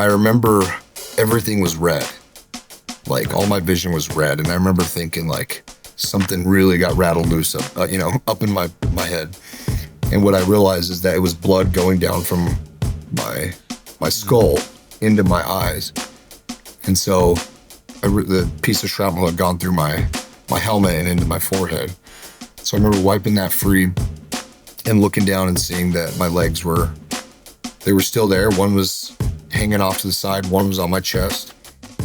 I remember everything was red. Like all my vision was red. And I remember thinking like something really got rattled loose up in my head. And what I realized is that it was blood going down from my skull into my eyes. And so the piece of shrapnel had gone through my helmet and into my forehead. So I remember wiping that free and looking down and seeing that my legs were still there. One was hanging off to the side, one was on my chest.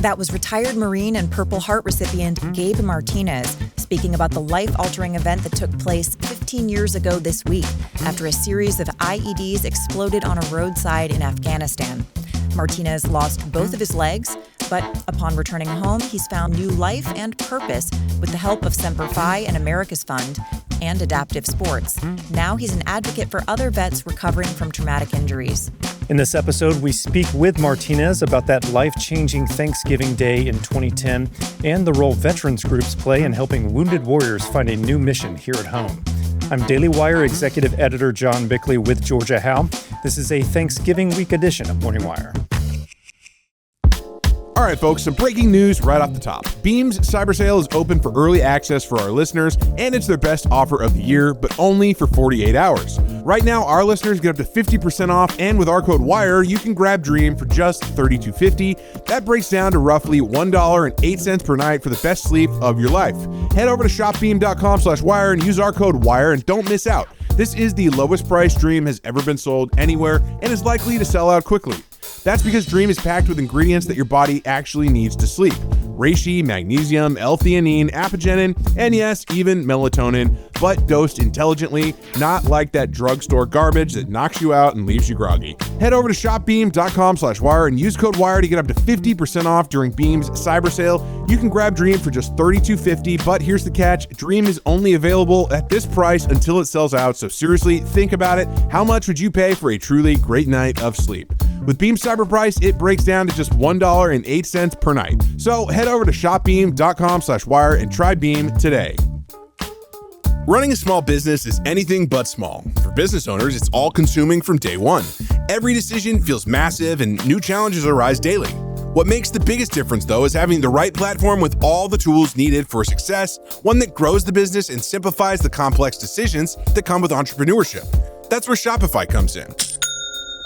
That was retired Marine and Purple Heart recipient Gabe Martinez speaking about the life-altering event that took place 15 years ago this week after a series of IEDs exploded on a roadside in Afghanistan. Martinez lost both of his legs, but upon returning home, he's found new life and purpose with the help of Semper Fi and America's Fund and adaptive sports. Now he's an advocate for other vets recovering from traumatic injuries. In this episode, we speak with Martinez about that life-changing Thanksgiving Day in 2010 and the role veterans groups play in helping wounded warriors find a new mission here at home. I'm Daily Wire Executive Editor John Bickley with Georgia Howe. This is a Thanksgiving week edition of Morning Wire. All right, folks, some breaking news right off the top. Beam's cyber sale is open for early access for our listeners, and it's their best offer of the year, but only for 48 hours. Right now, our listeners get up to 50% off, and with our code WIRE, you can grab Dream for just $32.50. That breaks down to roughly $1.08 per night for the best sleep of your life. Head over to shopbeam.com/wire and use our code WIRE, and don't miss out. This is the lowest price Dream has ever been sold anywhere, and is likely to sell out quickly. That's because Dream is packed with ingredients that your body actually needs to sleep. Reishi, magnesium, L-theanine, apigenin, and yes, even melatonin, but dosed intelligently, not like that drugstore garbage that knocks you out and leaves you groggy. Head over to shopbeam.com/wire and use code WIRE to get up to 50% off during Beam's cyber sale. You can grab Dream for just $32.50, but here's the catch. Dream is only available at this price until it sells out, so seriously, think about it. How much would you pay for a truly great night of sleep? With Beam's cyber price, it breaks down to just $1.08 per night. So head over to shopbeam.com/wire and try Beam today. Running a small business is anything but small. For business owners, it's all-consuming from day one. Every decision feels massive and new challenges arise daily. What makes the biggest difference, though, is having the right platform with all the tools needed for success, one that grows the business and simplifies the complex decisions that come with entrepreneurship. That's where Shopify comes in.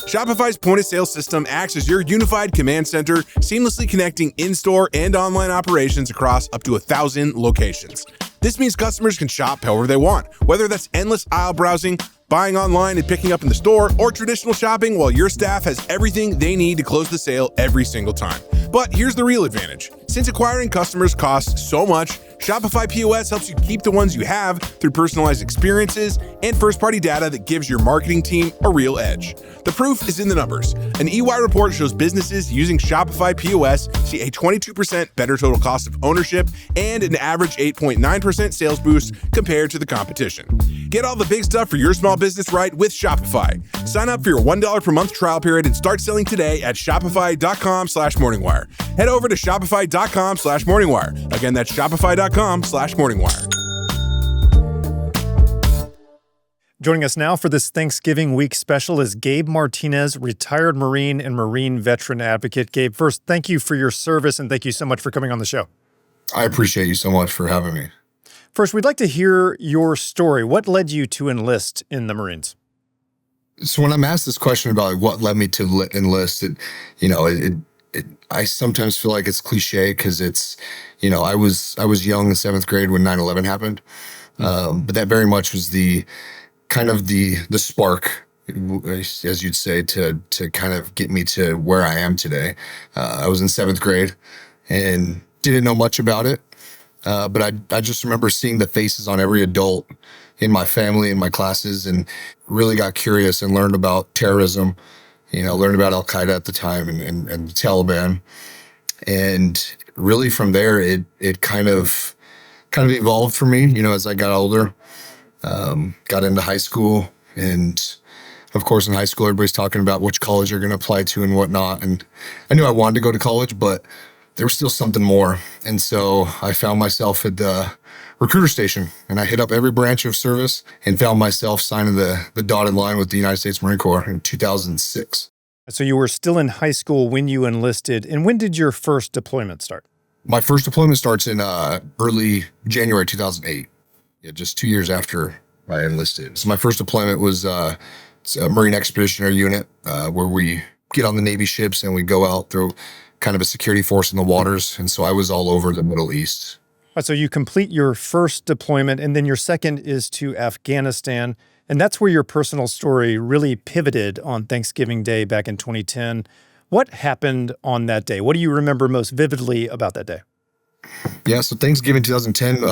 Shopify's point-of-sale system acts as your unified command center, seamlessly connecting in-store and online operations across up to 1,000 locations. This means customers can shop however they want, whether that's endless aisle browsing, buying online and picking up in the store, or traditional shopping, while your staff has everything they need to close the sale every single time. But here's the real advantage. Since acquiring customers costs so much, Shopify POS helps you keep the ones you have through personalized experiences and first-party data that gives your marketing team a real edge. The proof is in the numbers. An EY report shows businesses using Shopify POS see a 22% better total cost of ownership and an average 8.9% sales boost compared to the competition. Get all the big stuff for your small business right with Shopify. Sign up for your $1 per month trial period and start selling today at shopify.com/morningwire. Head over to shopify.com/morningwire. Again, that's shopify.com/morningwire. Joining us now for this Thanksgiving week special is Gabe Martinez, retired Marine and Marine veteran advocate. Gabe, first, thank you for your service and thank you so much for coming on the show. I appreciate you so much for having me. First, we'd like to hear your story. What led you to enlist in the Marines? So when I'm asked this question about what led me to enlist, I sometimes feel like it's cliche because it's, I was young in 7th grade when 9/11 happened. But that very much was the kind of the spark, as you'd say, to kind of get me to where I am today. I was in 7th grade and didn't know much about it. But I just remember seeing the faces on every adult in my family, in my classes, and really got curious and learned about terrorism, learned about Al-Qaeda at the time and the Taliban. And really from there, it kind of evolved for me, as I got older, got into high school. And of course, in high school, everybody's talking about which college you're going to apply to and whatnot. And I knew I wanted to go to college, but there was still something more. And so I found myself at the recruiter station, and I hit up every branch of service and found myself signing the dotted line with the United States Marine Corps in 2006. So you were still in high school when you enlisted. And when did your first deployment start? My first deployment starts in early January 2008. Yeah, just 2 years after I enlisted. So my first deployment was it's a Marine Expeditionary Unit where we get on the Navy ships and we go out through kind of a security force in the waters. And so I was all over the Middle East. All right, so you complete your first deployment, and then your second is to Afghanistan. And that's where your personal story really pivoted on Thanksgiving Day back in 2010. What happened on that day? What do you remember most vividly about that day? Yeah, so Thanksgiving 2010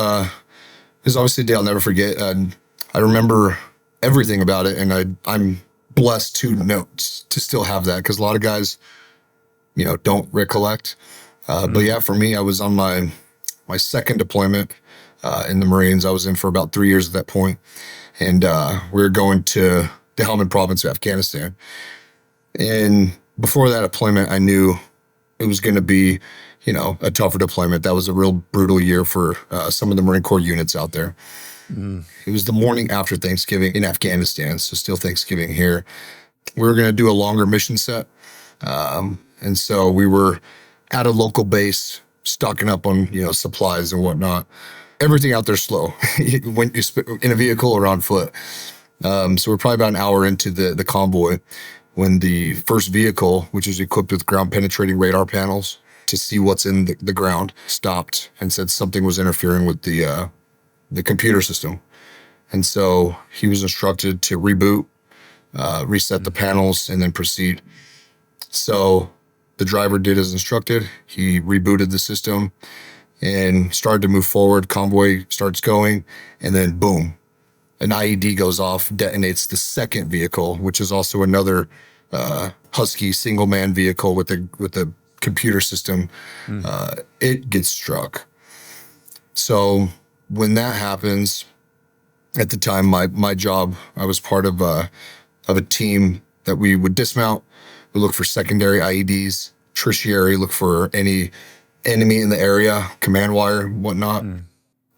is obviously a day I'll never forget. I remember everything about it, and I'm blessed to still have that, because a lot of guys, don't recollect. But yeah, for me, I was on my second deployment in the Marines. I was in for about 3 years at that point, and we were going to the Helmand province of Afghanistan. And before that deployment, I knew it was going to be, a tougher deployment. That was a real brutal year for some of the Marine Corps units out there. It was the morning after Thanksgiving in Afghanistan, so still Thanksgiving here. We were going to do a longer mission set. And so we were at a local base, stocking up on, supplies and whatnot. Everything out there slow when you in a vehicle or on foot. So we're probably about an hour into the convoy when the first vehicle, which is equipped with ground penetrating radar panels to see what's in the ground, stopped and said something was interfering with the computer system. And so he was instructed to reboot, reset the panels, and then proceed. So the driver did as instructed. He rebooted the system and started to move forward. Convoy starts going, and then boom, an IED goes off, detonates the second vehicle, which is also another Husky single-man vehicle with a computer system. It gets struck. So when that happens, at the time, my job, I was part of a team that we would dismount. We look for secondary IEDs, tertiary, look for any enemy in the area, command wire, whatnot.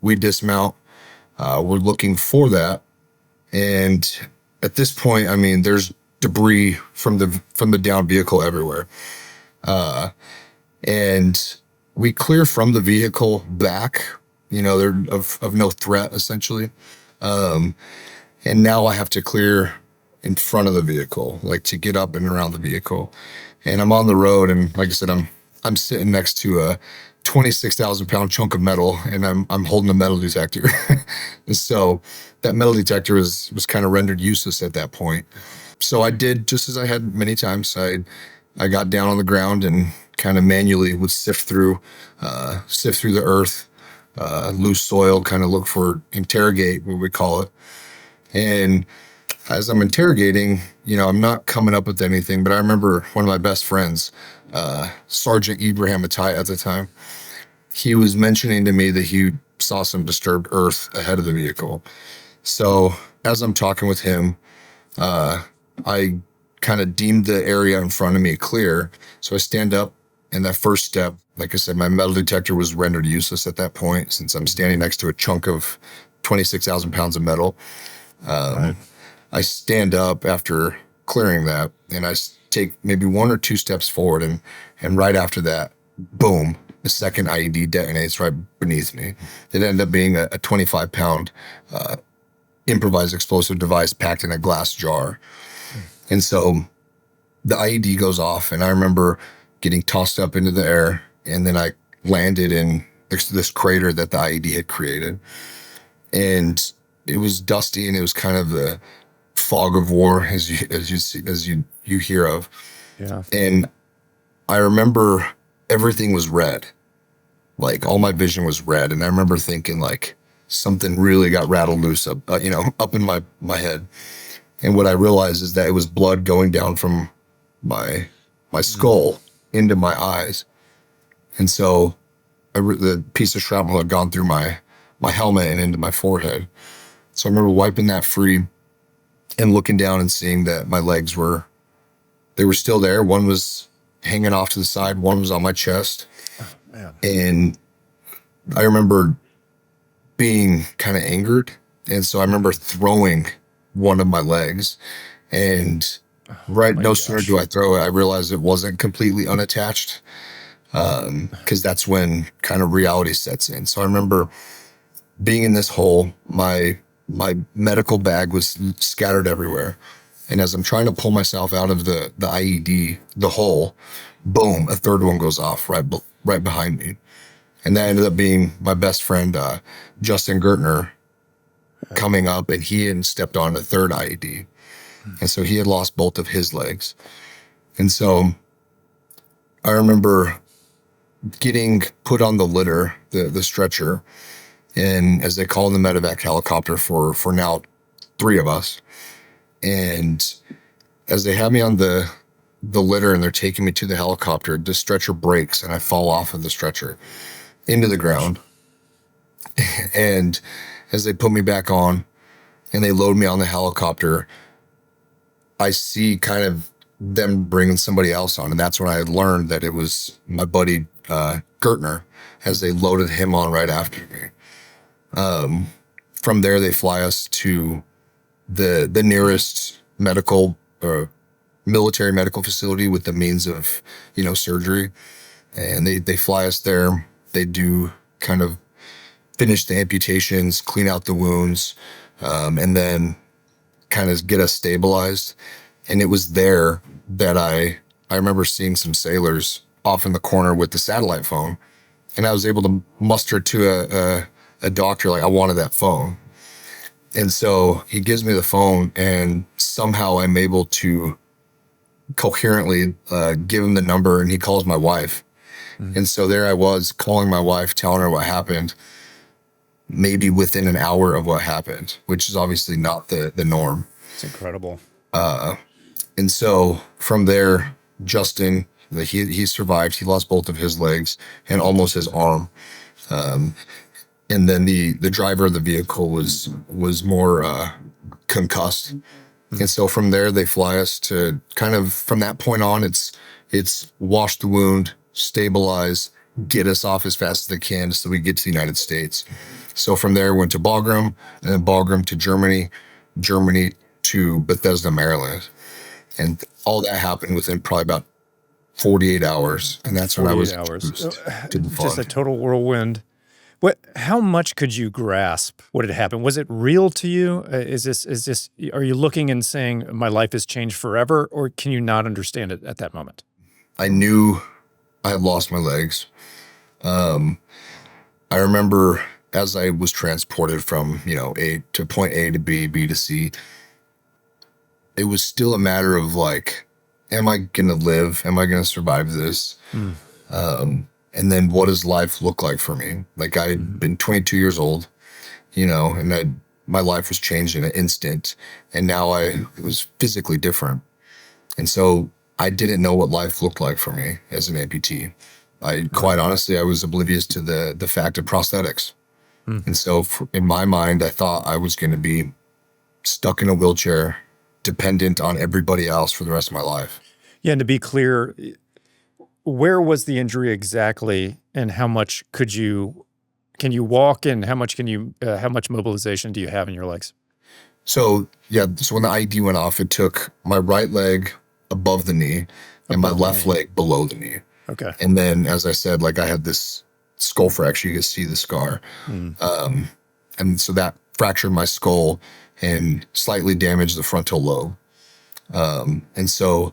We dismount. We're looking for that. And at this point, there's debris from the downed vehicle everywhere. And we clear from the vehicle back, they're of no threat, essentially. And now I have to clear in front of the vehicle, like to get up and around the vehicle. And I'm on the road, and like I said, I'm sitting next to a 26,000 pound chunk of metal, and I'm holding a metal detector. And so that metal detector was kind of rendered useless at that point. So I did just as I had many times. I got down on the ground and kind of manually would sift through the earth, loose soil, kind of look for, interrogate, what we call it. And as I'm interrogating, I'm not coming up with anything, but I remember one of my best friends, Sergeant Ibrahim Atai at the time, he was mentioning to me that he saw some disturbed earth ahead of the vehicle. So as I'm talking with him, I kind of deemed the area in front of me clear. So I stand up, and that first step, like I said, my metal detector was rendered useless at that point, since I'm standing next to a chunk of 26,000 pounds of metal. Right. I stand up after clearing that, and I take maybe one or two steps forward, and right after that, boom, the second IED detonates right beneath me. It ended up being a 25-pound improvised explosive device packed in a glass jar. And so the IED goes off, and I remember getting tossed up into the air, and then I landed in this crater that the IED had created. And it was dusty, and it was kind of the fog of war as you hear of. Yeah. And I remember everything was red. Like, all my vision was red. And I remember thinking, like, something really got rattled loose up in my head. And what I realized is that it was blood going down from my skull into my eyes. And so the piece of shrapnel had gone through my helmet and into my forehead. So I remember wiping that free and looking down and seeing that my legs were still there. One was hanging off to the side. One was on my chest. Oh, man. And I remember being kind of angered. And so I remember throwing one of my legs, and Right. My No sooner gosh. do I throw it, I realized it wasn't completely unattached. Because that's when kind of reality sets in. So I remember being in this hole, my medical bag was scattered everywhere. And as I'm trying to pull myself out of the IED, the hole, boom, a third one goes off right behind me. And that ended up being my best friend, Justin Gertner, coming up, and he had stepped on a third IED. And so he had lost both of his legs. And so I remember getting put on the litter, the stretcher, and as they call in the medevac helicopter for now 3 of us. And as they have me on the litter and they're taking me to the helicopter, the stretcher breaks and I fall off of the stretcher into the ground. And as they put me back on and they load me on the helicopter, I see kind of them bringing somebody else on. And that's when I had learned that it was my buddy Gertner, as they loaded him on right after me. From there, they fly us to the nearest military medical facility with the means of, surgery. And they fly us there. They do kind of finish the amputations, clean out the wounds, and then kind of get us stabilized. And it was there that I remember seeing some sailors off in the corner with the satellite phone. And I was able to muster to a doctor, like, I wanted that phone. And so he gives me the phone, and somehow I'm able to coherently give him the number, and he calls my wife. Mm-hmm. And so there I was calling my wife, telling her what happened, maybe within an hour of what happened, which is obviously not the norm. It's incredible. And so from there, Justin, he survived. He lost both of his legs and almost his arm. And then the driver of the vehicle was more concussed. And so from there, they fly us to kind of, from that point on, it's wash the wound, stabilize, get us off as fast as they can so we get to the United States. So from there, went to Bagram, and then Bagram to Germany to Bethesda, Maryland. And all that happened within probably about 48 hours. And that's when I was introduced to the fund. Just a total whirlwind. How much could you grasp what had happened? Was it real to you? Is this, are you looking and saying, my life has changed forever, or can you not understand it at that moment? I knew I had lost my legs. I remember as I was transported from, A to point A to B, B to C, it was still a matter of like, am I going to live? Am I going to survive this? And then what does life look like for me? Like, I had been 22 years old, and my life was changed in an instant. And now it was physically different. And so I didn't know what life looked like for me as an amputee. Quite honestly, I was oblivious to the fact of prosthetics. And so in my mind, I thought I was going to be stuck in a wheelchair, dependent on everybody else for the rest of my life. Yeah, and to be clear, where was the injury exactly, and how much can you walk, and how much mobilization do you have in your legs? So when the IED went off, it took my right leg above the knee and my left leg below the knee. Okay. And then, as I said, like, I had this skull fracture. You can see the scar. And so that fractured my skull and slightly damaged the frontal lobe. And so,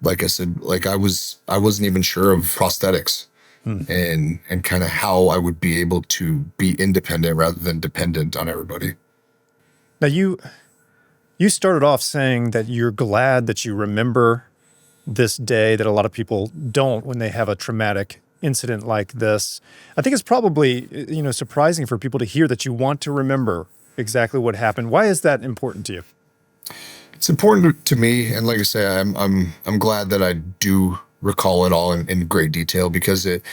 like I said, like, I wasn't even sure of prosthetics and kind of how I would be able to be independent rather than dependent on everybody. Now, you started off saying that you're glad that you remember this day, that a lot of people don't when they have a traumatic incident like this. I think it's probably, surprising for people to hear that you want to remember exactly what happened. Why is that important to you? It's important to me, and like I say, I'm glad that I do recall it all in great detail, because it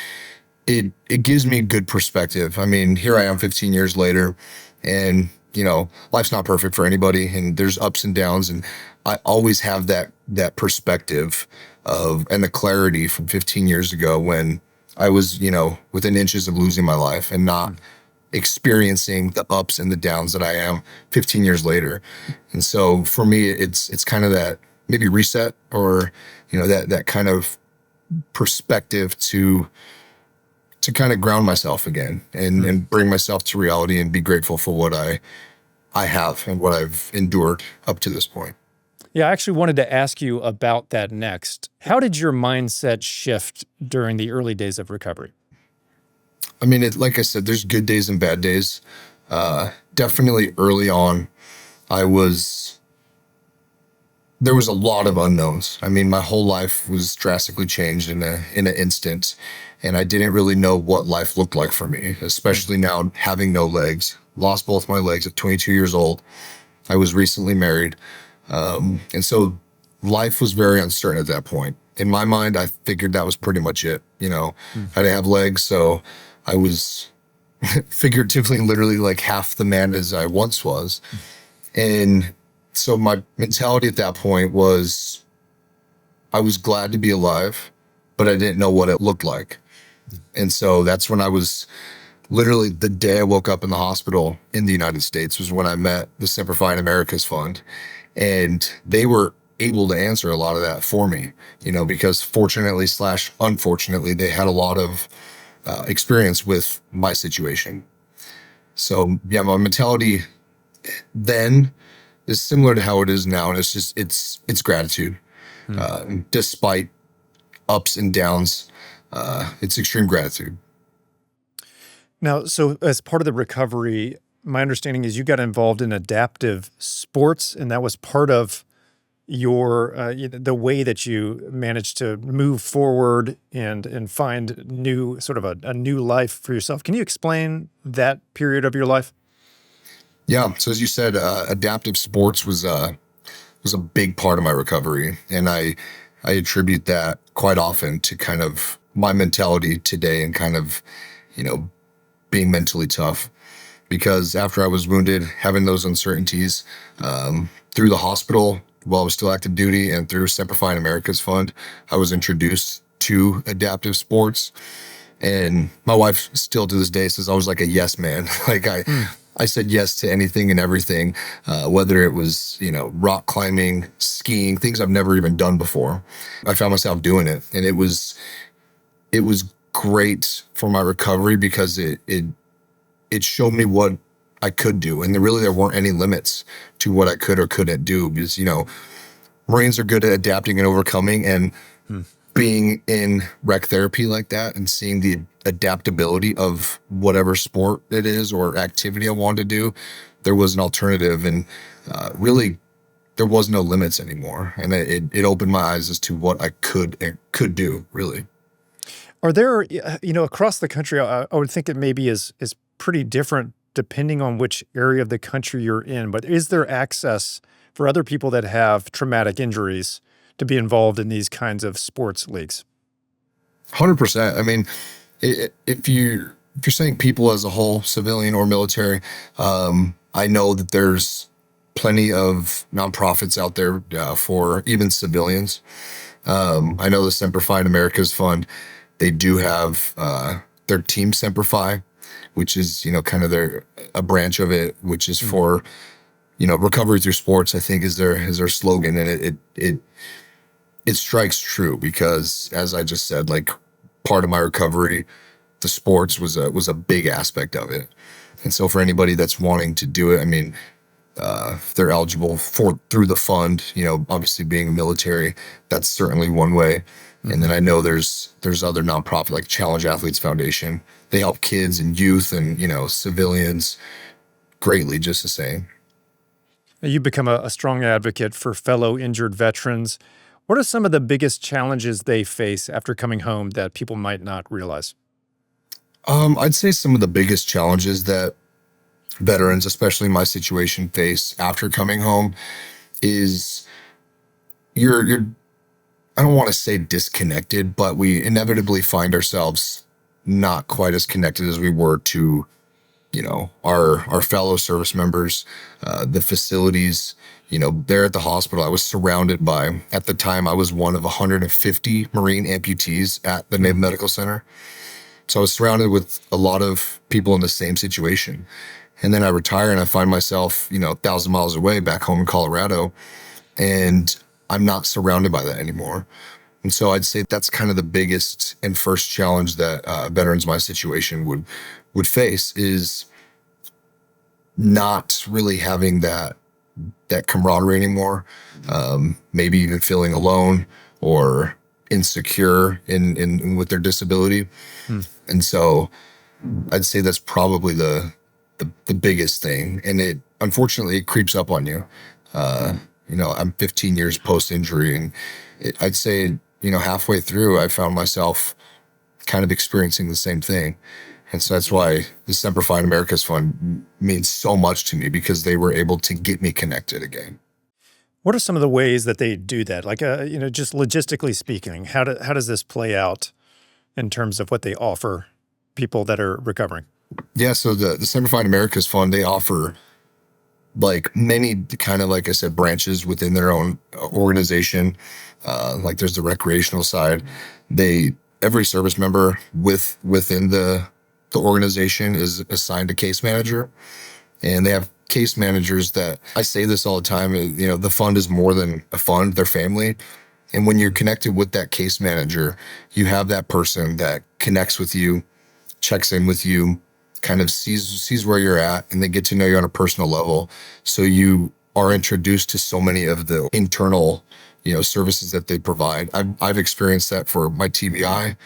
gives me good perspective. I mean, here I am 15 years later, and life's not perfect for anybody, and there's ups and downs, and I always have that perspective and the clarity from 15 years ago when I was, within inches of losing my life and not experiencing the ups and the downs that I am 15 years later. And so for me, it's kind of that maybe reset, or, that kind of perspective to kind of ground myself again and bring myself to reality and be grateful for what I have and what I've endured up to this point. Yeah, I actually wanted to ask you about that next. How did your mindset shift during the early days of recovery? I mean, like I said, there's good days and bad days. Definitely early on, there was a lot of unknowns. I mean, my whole life was drastically changed in an instant, and I didn't really know what life looked like for me, especially now having no legs. Lost both my legs at 22 years old. I was recently married. And so life was very uncertain at that point. In my mind, I figured that was pretty much it. I didn't have legs, so I was figuratively, literally like half the man as I once was. And so my mentality at that point was, I was glad to be alive, but I didn't know what it looked like. And so that's when I was literally, the day I woke up in the hospital in the United States was when I met the Simplifying America's Fund. And they were able to answer a lot of that for me, because fortunately / unfortunately, they had a lot of experience with my situation. So yeah, my mentality then is similar to how it is now. And it's gratitude. Despite ups and downs, it's extreme gratitude. Now, so as part of the recovery, my understanding is you got involved in adaptive sports, and that was part of your the way that you managed to move forward and find new sort of a new life for yourself. Can you explain that period of your life? Yeah. So as you said, adaptive sports was a big part of my recovery, and I attribute that quite often to kind of my mentality today and kind of being mentally tough. Because after I was wounded, having those uncertainties through the hospital while I was still active duty and through Simplifying America's Fund, I was introduced to adaptive sports. And my wife still to this day says I was like a yes man. Like I said yes to anything and everything, whether it was, rock climbing, skiing, things I've never even done before. I found myself doing it. And it was great for my recovery because it showed me what I could do. And there weren't any limits to what I could or couldn't do, because, Marines are good at adapting and overcoming, and being in rec therapy like that and seeing the adaptability of whatever sport it is or activity I wanted to do, there was an alternative, and really there was no limits anymore. And it opened my eyes as to what I could do, really. Are there, across the country, I would think it maybe is pretty different depending on which area of the country you're in, but is there access for other people that have traumatic injuries to be involved in these kinds of sports leagues? 100%. I mean, if you're saying people as a whole, civilian or military, I know that there's plenty of nonprofits out there for even civilians. I know the Simplifying America's Fund, they do have their Team Simplify, which is, kind of a branch of it, which is for, recovery through sports, I think is their slogan. And it strikes true because, as I just said, like, part of my recovery, the sports was a big aspect of it. And so for anybody that's wanting to do it, I mean, if they're eligible through the fund, obviously being military, that's certainly one way. And then I know there's other nonprofit like Challenge Athletes Foundation. They help kids and youth and, civilians greatly, just the same. You've become a strong advocate for fellow injured veterans. What are some of the biggest challenges they face after coming home that people might not realize? I'd say some of the biggest challenges that veterans, especially my situation, face after coming home is you're I don't want to say disconnected, but we inevitably find ourselves not quite as connected as we were to, our fellow service members, the facilities. There at the hospital, I was surrounded by, at the time, I was one of 150 Marine amputees at the Naval Medical Center. So I was surrounded with a lot of people in the same situation. And then I retire and I find myself, 1,000 miles away back home in Colorado, and I'm not surrounded by that anymore. And so I'd say that's kind of the biggest and first challenge that veterans in my situation would face, is not really having that camaraderie anymore. Maybe even feeling alone or insecure in with their disability. And so I'd say that's probably the biggest thing. And it unfortunately it creeps up on you. I'm 15 years post injury, and I'd say, halfway through, I found myself kind of experiencing the same thing. And so that's why the Semper Fi America's Fund means so much to me, because they were able to get me connected again. What are some of the ways that they do that? Like, just logistically speaking, how does this play out in terms of what they offer people that are recovering? Yeah, so the Semper Fi America's Fund, they offer like many kind of, like I said, branches within their own organization. Like there's the recreational side. Every service member within the organization is assigned a case manager, and they have case managers that, I say this all the time, the fund is more than a fund, they're family. And when you're connected with that case manager, you have that person that connects with you, checks in with you, kind of sees where you're at, and they get to know you on a personal level. So you are introduced to so many of the internal, services that they provide. I've experienced that for my TBI,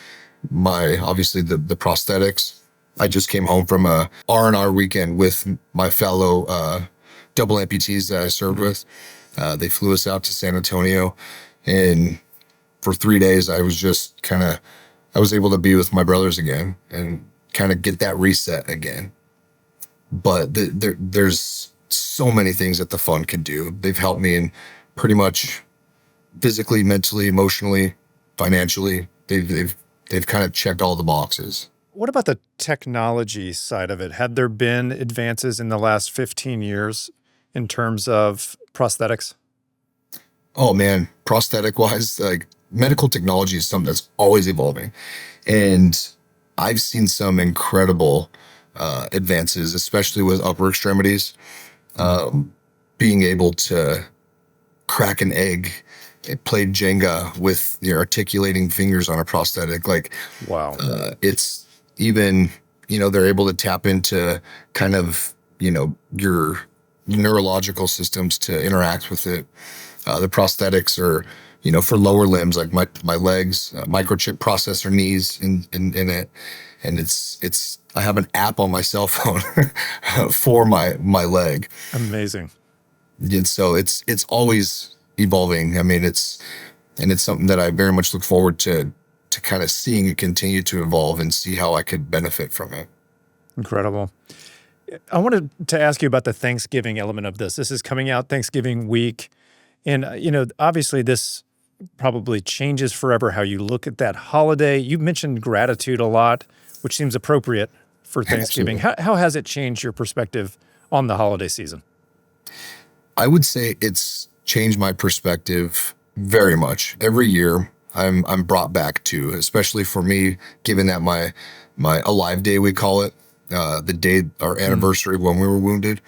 obviously the prosthetics. I just came home from a R&R weekend with my fellow double amputees that I served with. They flew us out to San Antonio, and for 3 days I was able to be with my brothers again and kind of get that reset again. But there's so many things that the fund can do. They've helped me in pretty much physically, mentally, emotionally, financially. They've kind of checked all the boxes. What about the technology side of it? Had there been advances in the last 15 years in terms of prosthetics? Oh man, prosthetic wise, like medical technology is something that's always evolving. And I've seen some incredible advances, especially with upper extremities. Being able to crack an egg, play Jenga with your articulating fingers on a prosthetic. Like, wow. It's even, they're able to tap into kind of, your neurological systems to interact with it. The prosthetics are, for lower limbs, like my legs, microchip processor knees in it. And it's I have an app on my cell phone for my leg. Amazing. And so it's always evolving. I mean, it's something that I very much look forward to kind of seeing it continue to evolve and see how I could benefit from it. Incredible. I wanted to ask you about the Thanksgiving element of this. This is coming out Thanksgiving week. And, obviously this probably changes forever how you look at that holiday. You mentioned gratitude a lot, which seems appropriate for Thanksgiving. How has it changed your perspective on the holiday season? I would say it's changed my perspective very much. Every year I'm brought back to, especially for me, given that my Alive Day, we call it, the day, our anniversary when we were wounded.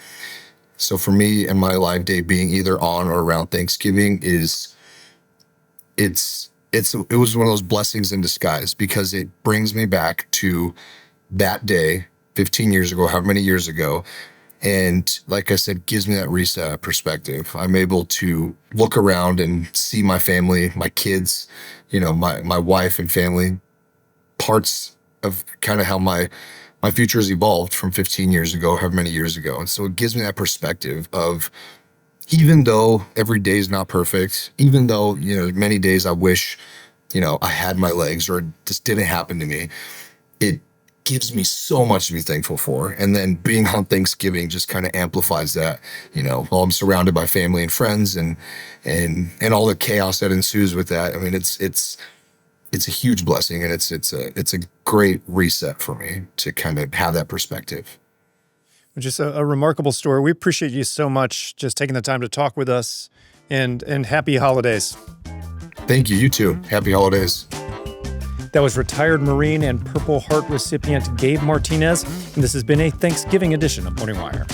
So for me and my Alive Day being either on or around Thanksgiving it was one of those blessings in disguise, because it brings me back to that day 15 years ago, however many years ago. And like I said, gives me that reset perspective. I'm able to look around and see my family, my kids, my wife and family, parts of kind of how my future has evolved from 15 years ago, however many years ago. And so it gives me that perspective of, even though every day is not perfect, even though, many days I wish, I had my legs or this didn't happen to me, it gives me so much to be thankful for. And then being on Thanksgiving just kind of amplifies that, while I'm surrounded by family and friends and all the chaos that ensues with that. I mean, it's a huge blessing, and it's a great reset for me to kind of have that perspective. Just a remarkable story. We appreciate you so much just taking the time to talk with us, and happy holidays. Thank you. You too. Happy holidays. That was retired Marine and Purple Heart recipient Gabe Martinez, and this has been a Thanksgiving edition of Morning Wire.